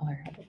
All right.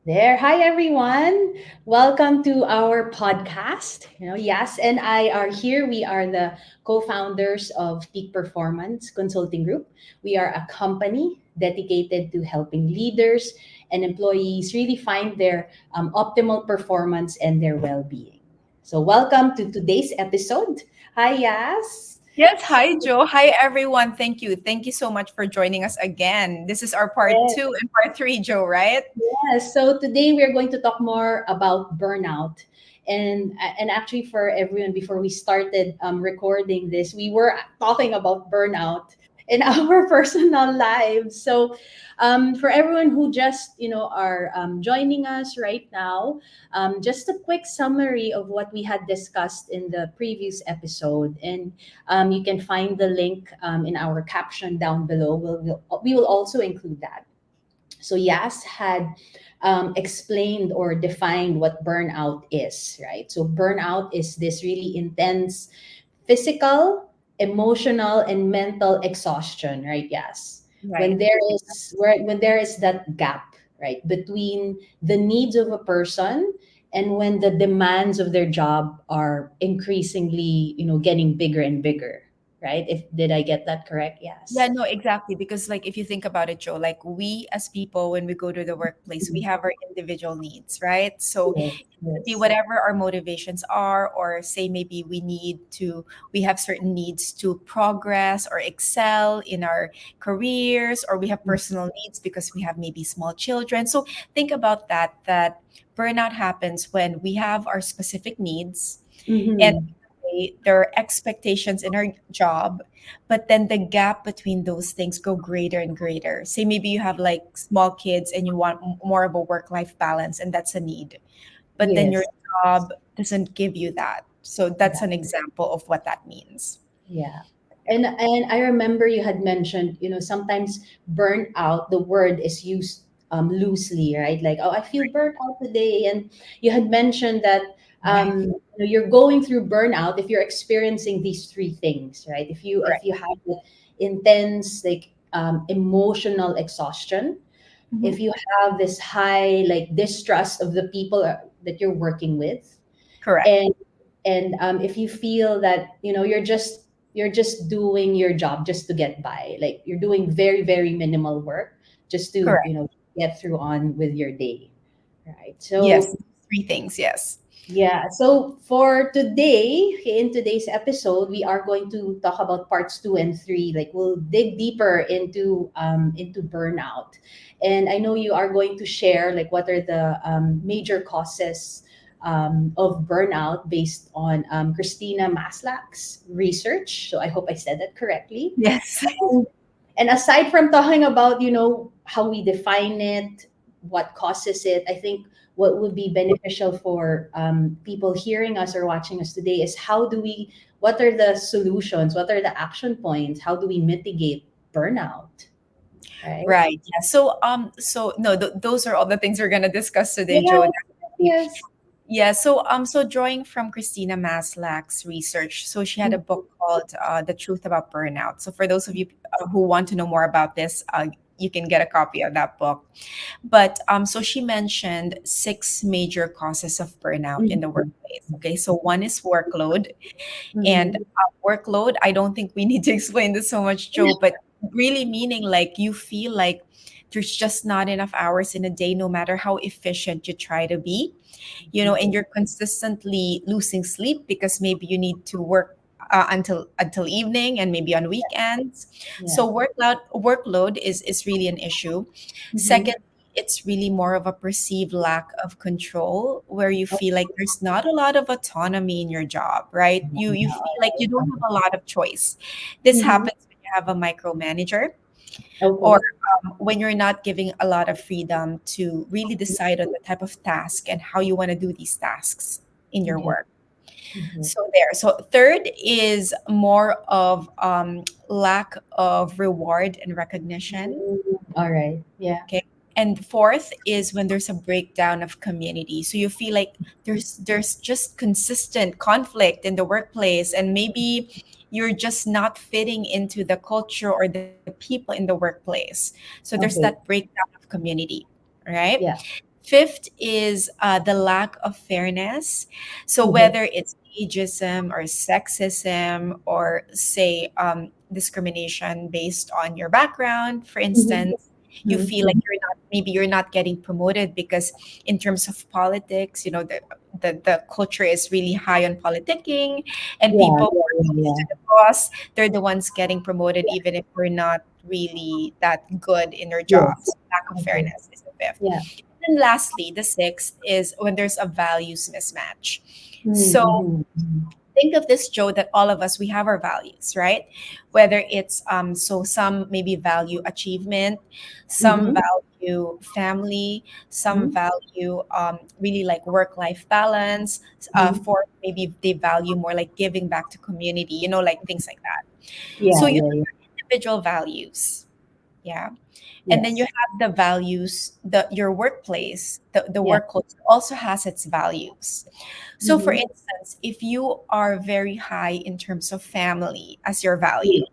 There. Hi, everyone. Welcome to our podcast. Yas and I are here. We are the co founders of Peak Performance Consulting Group. We are a company dedicated to helping leaders and employees really find their optimal performance and their well being. So, welcome to today's episode. Hi, Yas. Yes, hi Joe. Hi everyone. Thank you. Thank you so much for joining us again. This is our part Yes. 2 and part 3, Joe, right? Yes. So today we are going to talk more about burnout. And actually for everyone, before we started recording this, we were talking about burnout in our personal lives. So for everyone who just are joining us right now, just a quick summary of what we had discussed in the previous episode, and you can find the link in our caption down below. We will also include that. So Yas had explained or defined what burnout is, right? So burnout is this really intense physical, emotional, and mental exhaustion, right? Yas. When Right. there is that gap, right, between the needs of a person and when the demands of their job are increasingly, getting bigger and bigger, right? If did I get that correct? Yeah, Yes. no, exactly. Because, like, if you think about it, Joe, like, we as people, when we go to the workplace, we have our individual needs, right? So, Yes. it could be Yes. whatever our motivations are, or say maybe we have certain needs to progress or excel in our careers, or we have personal needs because we have maybe small children. So, think about that burnout happens when we have our specific needs and Mm-hmm. there are expectations in our job, but then the gap between those things go greater and greater. Say maybe you have like small kids and you want more of a work life balance, and that's a need, but then your Yes. job doesn't give you that. So that's an example of what that means. Yeah. And I remember you had mentioned, sometimes burnt out, the word is used loosely, right? Like, oh, I feel burnt out today. And you had mentioned that Right. you're going through burnout if you're experiencing these three things, right? If you Correct. have the intense like emotional exhaustion, Mhm. if you have this high like distrust of the people that you're working with, Correct. and if you feel that you're just doing your job just to get by, like you're doing very very minimal work just to Correct. get through on with your day, right? Yes. So Three things. Yes. yeah, so for today, in today's episode, we are going to talk about parts 2 and 3. Like we'll dig deeper into burnout, and I know you are going to share like what are the major causes of burnout based on Christina Maslach's research. So I hope I said that correctly. Yes. And aside from talking about, how we define it, what causes it, I think what would be beneficial for people hearing us or watching us today is what are the solutions? What are the action points? How do we mitigate burnout? Right? Right. Yeah. So no, those are all the things we're gonna discuss today, Joe. Yes, yes. Yeah, so drawing from Christina Maslach's research, so she had a book called "The Truth About Burnout." So for those of you who want to know more about this, you can get a copy of that book. But so she mentioned six major causes of burnout in the Mhm. workplace. Okay, so one is workload, and Mhm. workload. I don't think we need to explain this so much, Joe, but really meaning like you feel like there's just not enough hours in a day, no matter how efficient you try to be, and you're consistently losing sleep because maybe you need to work until evening and maybe on weekends. Yeah. So workload is really an issue. Mhm. Second, it's really more of a perceived lack of control where you feel like there's not a lot of autonomy in your job, right? You feel like you don't have a lot of choice. This Mhm. happens when you have a micromanager, or Okay. when you're not giving a lot of freedom to really decide on the type of task and how you want to do these tasks in your Okay. work. Okay. So there. So third is more of lack of reward and recognition. All right. Yeah. Okay. And fourth is when there's a breakdown of community. So you feel like there's just consistent conflict in the workplace, and maybe you're just not fitting into the culture or the people in the workplace. So there's that Okay. breakdown of community, right? Yeah. Fifth is the lack of fairness. So Mm-hmm. whether it's ageism or sexism or say discrimination based on your background, for Mm-hmm. instance, you feel like you're not getting promoted because in terms of politics, the culture is really high on politicking, and Yeah, people who yeah, are yeah, close yeah. to the boss, they're the ones getting promoted even if we're not really that good in their Yes. jobs. Lack of Okay. fairness is the fifth. Yeah. And lastly, the sixth is when there's a values mismatch. So Mm-hmm. think of this, Joe, that all of us, we have our values, right? Whether it's so some maybe value achievement, some Mm-hmm. value family, some Mm-hmm. value really like work-life balance. Mm-hmm. For maybe they value more like giving back to community, like things like that. So Yeah, you yeah, have yeah. your individual values, yeah, and then you Yes. have the values, your workplace, the Yeah. work culture also has its values. So for Mm-hmm. instance, if you are very high in terms of family as your Yeah. value,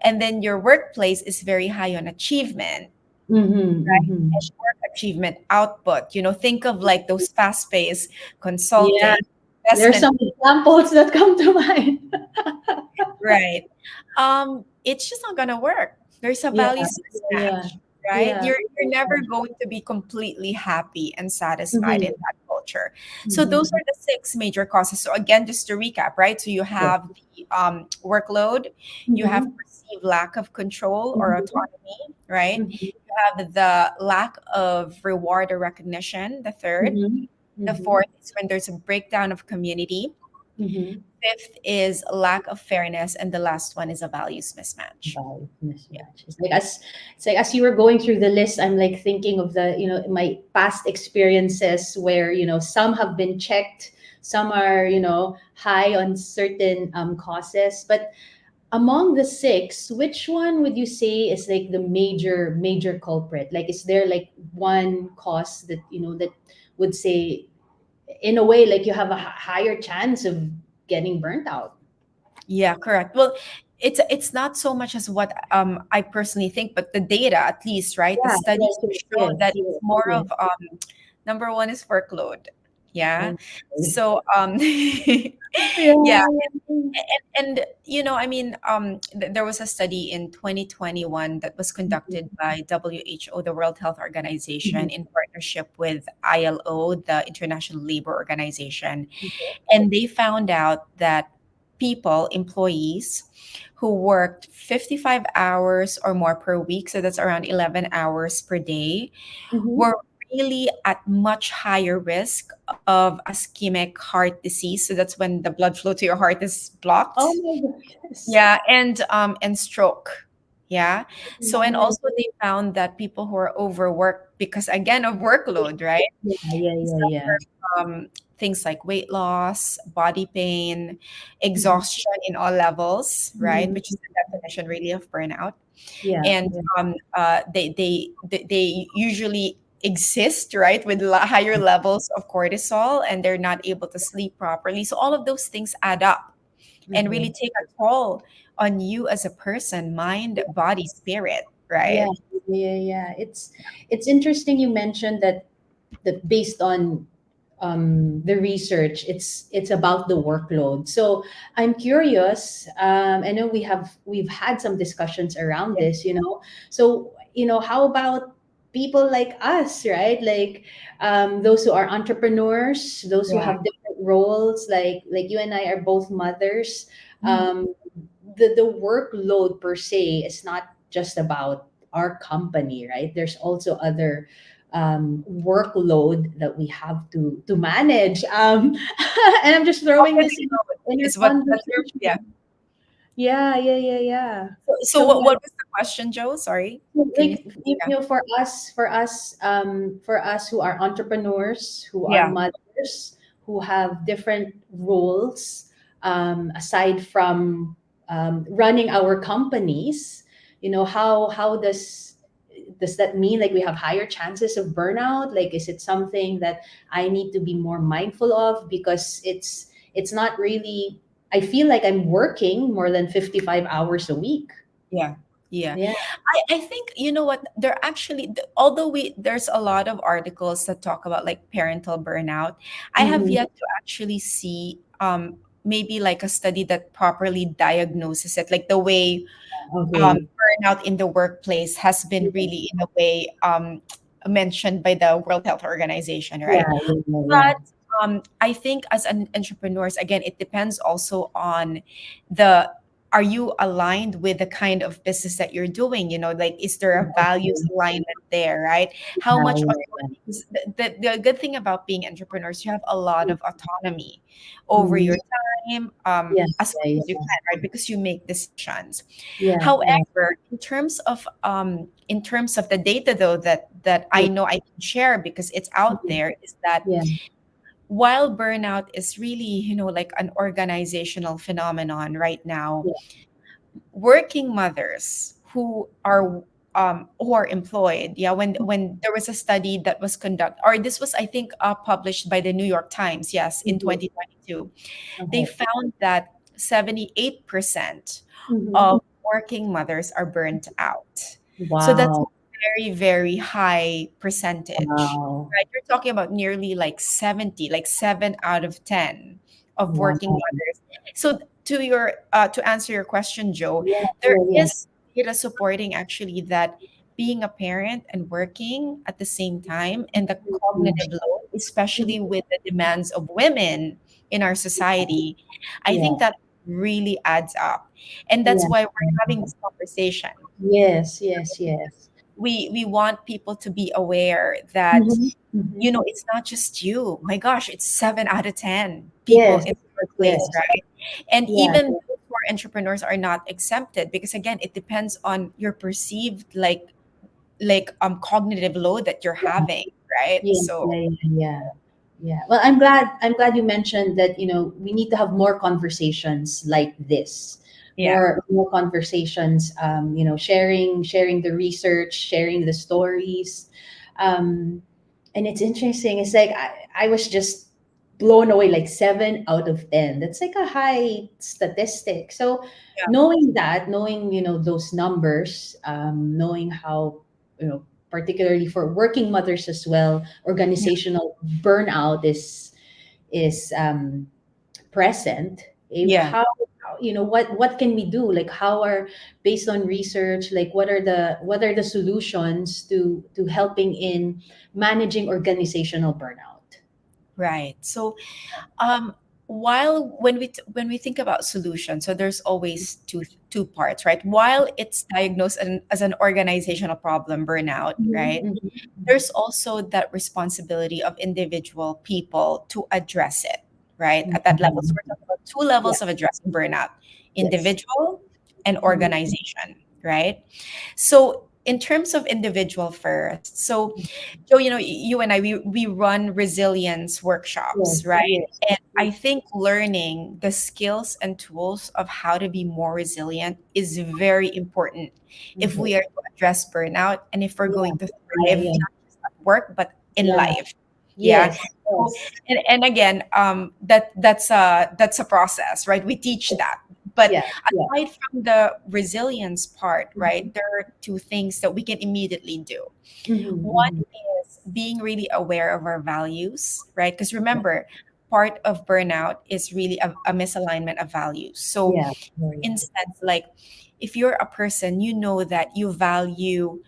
and then your workplace is very high on achievement, Mm-hmm. right? Mm-hmm. And work achievement output, think of like those fast-paced Yeah. consulting There's investment. some examples that come to mind. Right. It's just not gonna work. There's a Yeah. values Yeah. mismatch, right? Yeah. You're never going to be completely happy and satisfied in Mm-hmm. that culture. So those Mm-hmm. are the six major causes. So again, just to recap, right? So you Yeah. have the workload, you have Mm-hmm. perceived lack of control or Mm-hmm. autonomy, right? Mm-hmm. You have the lack of reward or recognition, the third. Mm-hmm. The Mm-hmm. fourth is when there's a breakdown of community. Mm-hmm. Fifth is lack of fairness, and the last one is a values mismatch. Wow, Yeah. mismatch. It's like as you were going through the list, I'm like thinking of the, my past experiences where, some have been checked, some are, high on certain causes. But among the six, which one would you say is like the major culprit? Like, is there like one cause that, that would say, in a way, like you have a higher chance of getting burnt out? Yeah, correct. Well, it's not so much as what I personally think, but the data, at least, right? The Yeah, studies yes, yes, show yes, that it's yes, more yes. of number one is workload. Yeah. Okay. So Yeah, yeah, yeah. and I mean, there was a study in 2021 that was conducted by WHO, the World Health Mhm. Organization, in partnership with ILO, the International Labor Organization, and they found out that employees who worked 55 hours or more per week, so that's around 11 hours per day, Mhm. were really at much higher risk of ischemic heart disease. So that's when the blood flow to your heart is Oh blocked. my goodness. Yeah, and stroke. Yeah. So and My also they found that people who are overworked because again of workload, right? yeah, yeah, yeah, yeah. Suffer from things like weight loss, body pain, Mhm. exhaustion in all levels, right? Mhm. Which is the definition really of burnout. Yeah, And yeah. they usually exist, right, with higher levels of cortisol, and they're not able to sleep properly. So all of those things add up and really Okay. take a toll on you as a person, mind, body, spirit, Yeah, right? yeah, yeah. It's interesting you mentioned that based on the research, it's about the workload. So I'm curious. I know we've had some discussions around Yeah. this. So how about people like us, right? Like those who are entrepreneurs, those who Yeah. have different roles. Like you and I are both mothers. Mhm. The workload per se is not just about our company, right? There's also other workload that we have to manage. And I'm just throwing this in our Is what the term, conversation. yeah. Yeah, yeah, yeah, yeah. So So what was the question, Joe? Sorry. Can you, like yeah. for us who are entrepreneurs, who are Yeah. mothers, who have different roles, aside from running our companies, how does that mean like we have higher chances of burnout? Like, is it something that I need to be more mindful of? Because it's not really, I feel like I'm working more than 55 hours a week. Yeah. Yeah. Yeah. I think, you know what, there actually, although there's a lot of articles that talk about like parental burnout, I have Mm-hmm. yet to actually see maybe like a study that properly diagnoses it, like the way Okay. burnout in the workplace has been Yeah. really in a way mentioned by the World Health Organization, Yeah. right? Yeah. Yeah. But I think as an entrepreneurs, again, it depends also on the, are you aligned with the kind of business that you're doing? You know, like, is there a values Okay. alignment there, right? How Yeah. much Yeah. autonomy? 'Cause the good thing about being entrepreneurs, you have a lot of autonomy over Mm-hmm. your time, Yes. as much Yeah. as you Yeah. can, right? Because you make decisions. Yeah. Yeah. However, in terms of the data though that I Yeah. know I can share because it's out Mhm. there, is that Yeah. while burnout is really, like an organizational phenomenon right now, Yeah. working mothers who are employed, yeah, when there was a study that was conducted, or this was, I think, published by the New York Times, yes, in Mhm. 2022, they Okay. found that 78% Mhm. of working mothers are burnt out. So that's a Wow. very, very high percentage, Wow. right? You're talking about nearly like 70, like 7 out of 10 of Wow. working mothers. So to answer your question, Joe, Yeah. there Yeah. Yeah. is data supporting actually that being a parent and working at the same time, and the cognitive load, especially Mhm. with the demands of women in our society, I think Yeah. that really adds up. And that's Yeah. why we're having this conversation. Yes. Yes. Yes. We want people to be aware that, Mhm. Mhm. it's not just you. My gosh, it's 7 out of 10 people Yes. in the workplace, Yes. right? And Yeah. even those who are entrepreneurs are not exempted, because again, it depends on your perceived cognitive load that you're Yeah. having, right? Yeah. So Yeah. Yeah. Yeah. Yeah. Well, I'm glad you mentioned that, we need to have more conversations like this. yeah, More conversations, sharing the research, sharing the stories. Um and it's interesting. It's like I was just blown away, like 7 out of 10. That's like a high statistic. So yeah, knowing those numbers, knowing how, particularly for working mothers as well, yeah, organizational burnout is present. yeah. What can we do? Like, how are, based on research, like, what are the solutions to helping in managing organizational burnout? Right. So um while when we think about solutions, so there's always two parts, right? While it's diagnosed as an organizational problem, burnout, Mhm, right, mhm, there's also that responsibility of individual people to address it, right, mhm, at that level. So mhm. we're talking about two Yeah. levels of addressing burnout: Yes. individual and Mhm. organization, right? So in terms of individual first, so Joe, you and I, we run resilience workshops, Yes. right? Yes. And I think learning the skills and tools of how to be more resilient is very important if Okay. we are to address burnout, and if we're Yeah. going to Yeah. thrive Yeah. not just at work but in Yeah. life. Yeah. Yes. So, Yes. and again, that's a process, right? We teach that. But Yeah. Yeah. aside from the resilience part, Mhm. right, there are two things that we can immediately do. Mhm. One Mhm. is being really aware of our values, right? Because remember, part of burnout is really a misalignment of values. So, Yeah. Yeah. for Yeah. instance, like, if you're a person, you know that you value,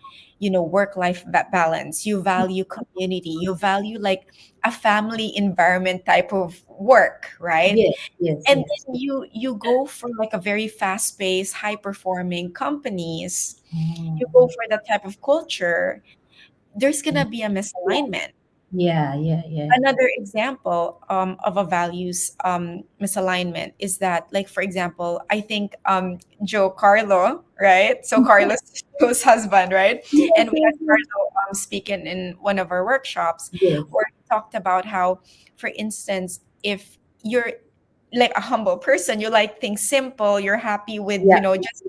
work life balance, you value community, you value like a family environment type of work, right? Yes. Yes. And Yes. then you go for like a very fast paced, high performing companies, you Oh. go for that type of culture, there's gonna be a Yeah. misalignment. Yeah. Yeah. Yeah. Another example of a values misalignment is that, like, for example, I think Joe Carlo, right? So Carlos, Joe's husband, right? Yes. And we Yes. had Yes. Carlo speaking in one of our workshops, Yes. where he talked about how, for instance, if you're like a humble person, you like things simple, you're happy with, Yeah. just,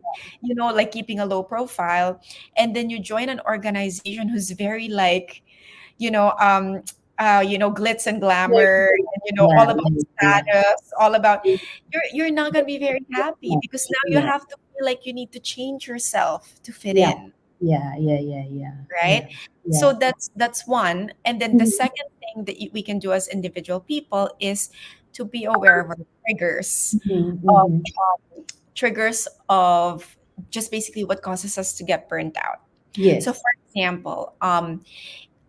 like keeping a low profile, and then you join an organization who's very like, you know, um, glitz and Like, glamour, and yeah, all about yeah, yeah. status, all about, you're not gonna be very happy Yeah, because now you yeah, have to feel like you need to change yourself to fit yeah, in, yeah, yeah, yeah, yeah, yeah, right? yeah. So that's one. And then the Mhm, second thing that we can do as individual people is to be aware of our triggers, mhm, of mhm. triggers of just basically what causes us to get burnt out. So, Yes. for example,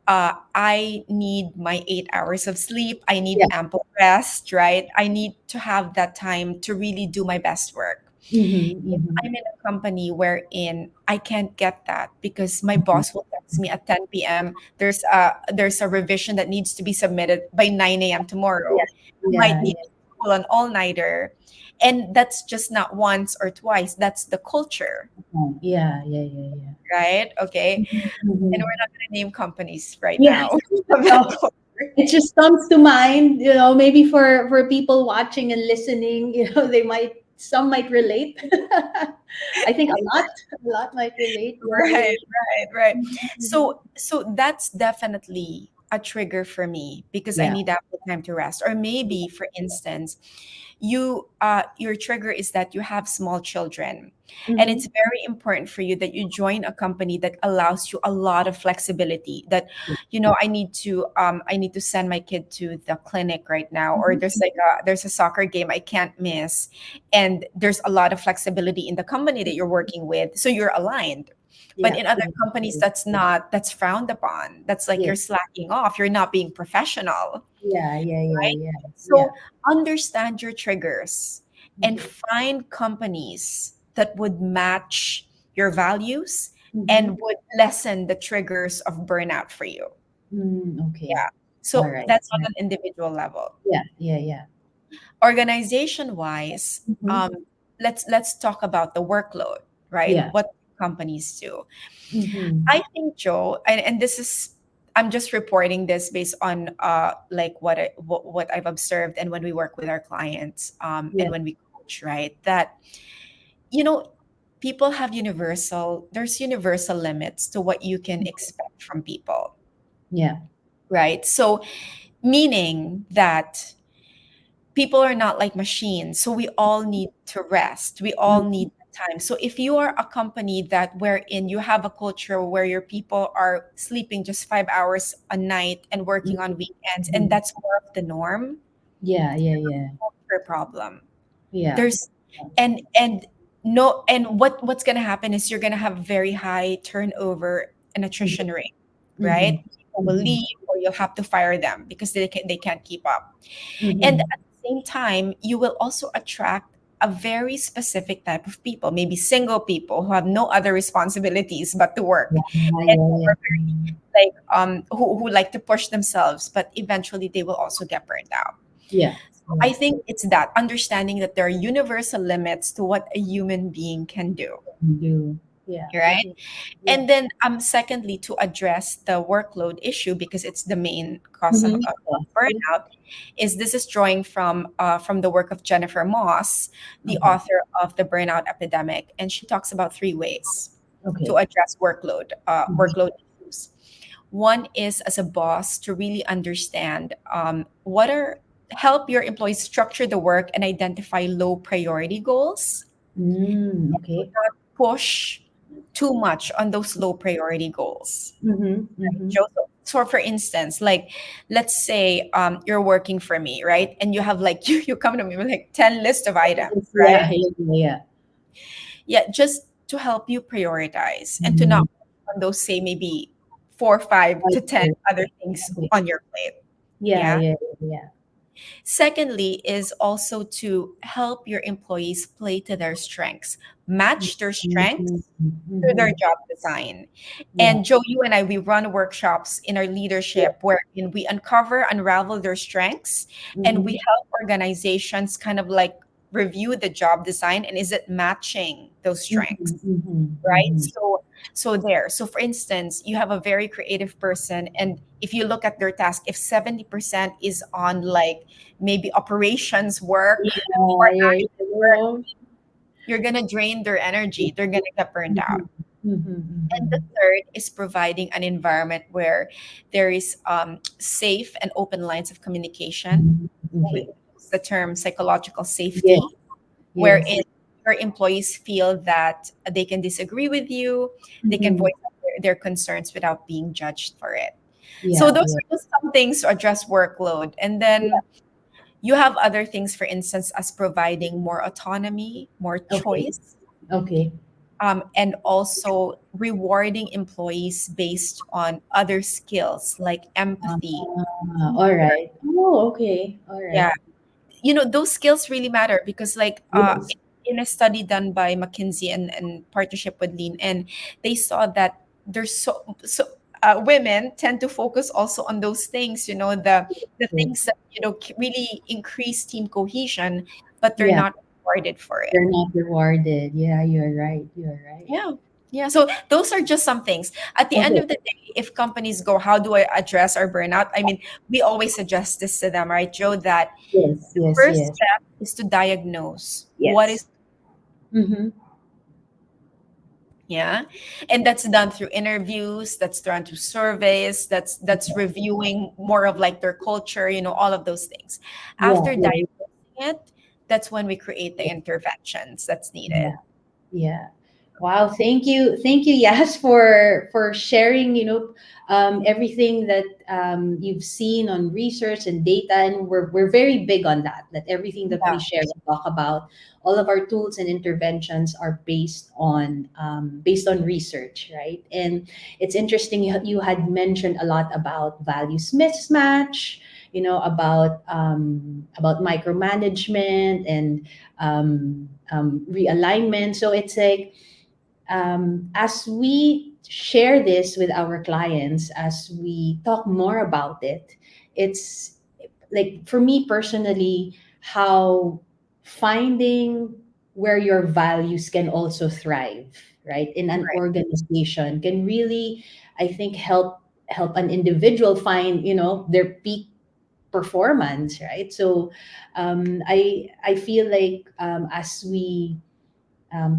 I need my 8 hours of sleep. I need Yeah. ample rest, right? I need to have that time to really do my best work. Mhm, If mhm, I'm in a company wherein I can't get that because my boss will text me at 10 p.m. There's a revision that needs to be submitted by 9 a.m. tomorrow. yeah, I might yeah, need yeah, to pull an all-nighter. And that's just not once or twice. That's the culture, yeah, yeah, yeah, yeah. right? Okay. Mhm, And mhm. we're not gonna name companies right Yeah. now of that No, culture. it just comes to mind, maybe for people watching and listening, they might some might relate. I think a lot might relate. Yeah, yeah, Right, right, right. mhm, So that's definitely a trigger for me because I yeah, need ample time to rest. Or maybe, for instance, your trigger is that you have small children, and it's mhm, very important for you that you join a company that allows you a lot of flexibility. That, I need to send my kid to the clinic right now, or mhm, there's a soccer game I can't miss, and there's a lot of flexibility in the company that you're working with, so you're aligned. But yeah, in other yeah, companies, that's frowned upon. That's like yeah, you're slacking off, you're not being professional, yeah, yeah, yeah, right? yeah, yeah, So understand your triggers and okay, find companies that would match your values mhm, and would lessen the triggers of burnout for you. okay, Yeah. all So right, that's on yeah, an individual level. yeah, yeah, yeah, Organization wise, mhm, let's talk about the workload, right? yeah, What companies do. mhm, I think, Joe, and this is, I'm just reporting this based on like what I've observed and when we work with our clients, yeah, and when we coach, right? That, you know people have universal limits to what you can expect from people, yeah, right? So, meaning that people are not like machines, so we all need to rest, we all mhm, need time. So if you are a company that wherein you have a culture where your people are sleeping just 5 hours a night and working on weekends, and mhm. that's more of the norm, Yeah, yeah, yeah, culture problem. yeah, There's and no, and what's going to happen is you're going to have very high turnover and attrition rate, right? mhm, People will mhm, leave, or you'll have to fire them because they can't keep up. And mhm. at the same time, you will also attract a very specific type of people, maybe single people who have no other responsibilities but to work, Yeah, and yeah, who yeah, are like who like to push themselves, but eventually they will also get burned out. yeah, So yeah. I think it's that understanding that there are universal limits to what a human being can do, Do. Yeah, right? yeah, yeah. And then, secondly, to address the workload issue, because it's the main cause of, Mhm. of Yeah. burnout, is this is drawing from the work of Jennifer Moss, the Okay. author of the Burnout Epidemic, and she talks about three ways to Okay. address Mhm. workload issues. One is, as a boss, to really understand what are help your employees structure the work and identify low priority goals. Do Okay. not push too much on those low priority goals. Mhm. Right, Mhm. Joe? So for instance, like, let's say you're working for me, right? And you have like you come to me with like 10 list of items, right? Yeah, yeah, yeah. Yeah, just to help you prioritize and to not Mhm. put on those, say, maybe 4, 5 to 10 Okay. other things Okay. on your plate. Yeah, Yeah. yeah, yeah. Secondly, is also to help your employees play to their strengths, match their Mhm. strengths to their Mhm. job design. Yeah. And Joe, you and I, we run workshops in our Yeah. leadership wherein we uncover, unravel their strengths, and we Mhm. help organizations kind of like review the job design and is it matching those strengths, Mhm. Mhm. right? Mhm. So for instance, you have a very creative person, and if you look at their task, if 70% is on like maybe operations work or Yeah, yeah, admin yeah. work, you're gonna drain their energy, they're gonna get burned Mhm. out. Mm-hmm, And the mm-hmm. third is providing an environment where there is safe and open lines of communication. We Okay. use the term psychological Yes, safety, yes. wherein your employees feel that they can disagree with you, they can Mm-hmm. voice out their concerns without being judged for it. So Yeah, those yeah, are just some things to address workload. And yeah. then you have other things, for instance, as providing more autonomy, more Okay, choice, okay. and also rewarding employees based on other skills like empathy. All right. Oh, okay. All Yeah, right. those skills really matter because, like, Yes, in a study done by McKinsey and partnership with Lean, and they saw that there's women tend to focus also on those things, the things yes. that really increase team cohesion, but they're Yeah, not rewarded for it. they're not rewarded. Yeah, you're right. You're right. Yeah. Yeah. So those are just some things. At the end Okay. of the day, if companies go, how do I address our burnout? I mean, we always suggest this to them, right, Joe, that Yes, the yes, first yes. step is to diagnose what is, Yes. Mm-hmm. yeah. And that's done through interviews, that's done through surveys, that's reviewing more of like their culture, all of those things. Yeah, After yeah, diagnosing it, that's when we create the interventions that's yeah. needed. Yeah. Wow. Thank you, Yas, for sharing. Everything that you've seen on research and data, and we're very big on that. That everything that we Yeah. share and talk about, all of our tools and interventions are based on research, right? And it's interesting. You had mentioned a lot about values mismatch. About micromanagement and realignment. So it's like as we share this with our clients, as we talk more about it, it's like for me personally, how finding where your values can also thrive, right, in an Right. organization can really, I think, help an individual find their peak performance, right? So I feel like as we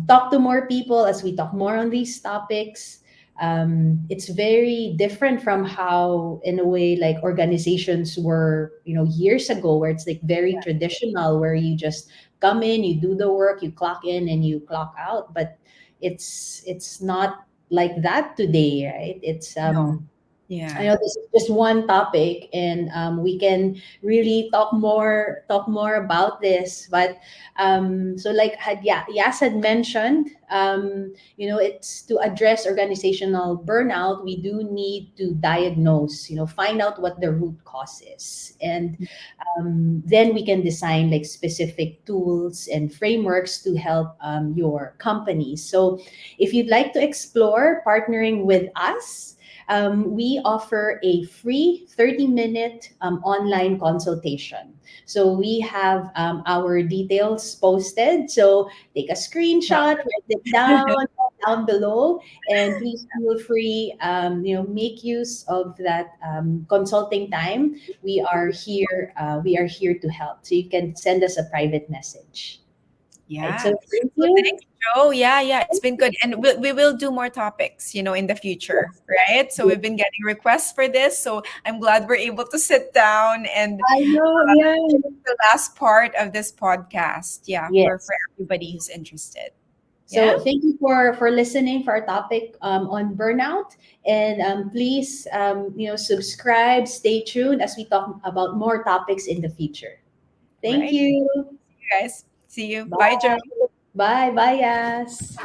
talk to more people, as we talk more on these topics, it's very different from how, in a way, like organizations were, years ago, where it's like very Yeah. traditional, where you just come in, you do the work, you clock in, and you clock out. But it's not like that today, right? It's No. I Yeah. know this is just one topic, and we can really talk more about this. But so, like Yas had mentioned, it's to address organizational burnout. We do need to diagnose, find out what the root cause is, and then we can design like specific tools and frameworks to help your company. So, if you'd like to explore partnering with us, we offer a free 30-minute online consultation. So we have our details posted. So take a screenshot, write it down below, and please feel free, make use of that consulting time. We are here to help. So you can send us a private message. Right. So Yeah. thank So you. thanks, Joe. Yeah, yeah, it's been good. And we will do more topics, in the future, Yes. right? So Yes. we've been getting requests for this. So I'm glad we're able to sit down and I know. Yeah. the last part of this podcast. Yeah, for Yes. everybody who's interested. Yeah. So thank you for listening for our topic on burnout, and please subscribe, stay tuned as we talk about more topics in the future. Thank Right. you. You guys. See you. Bye, Bye. Joe. Bye. Bye. Yas.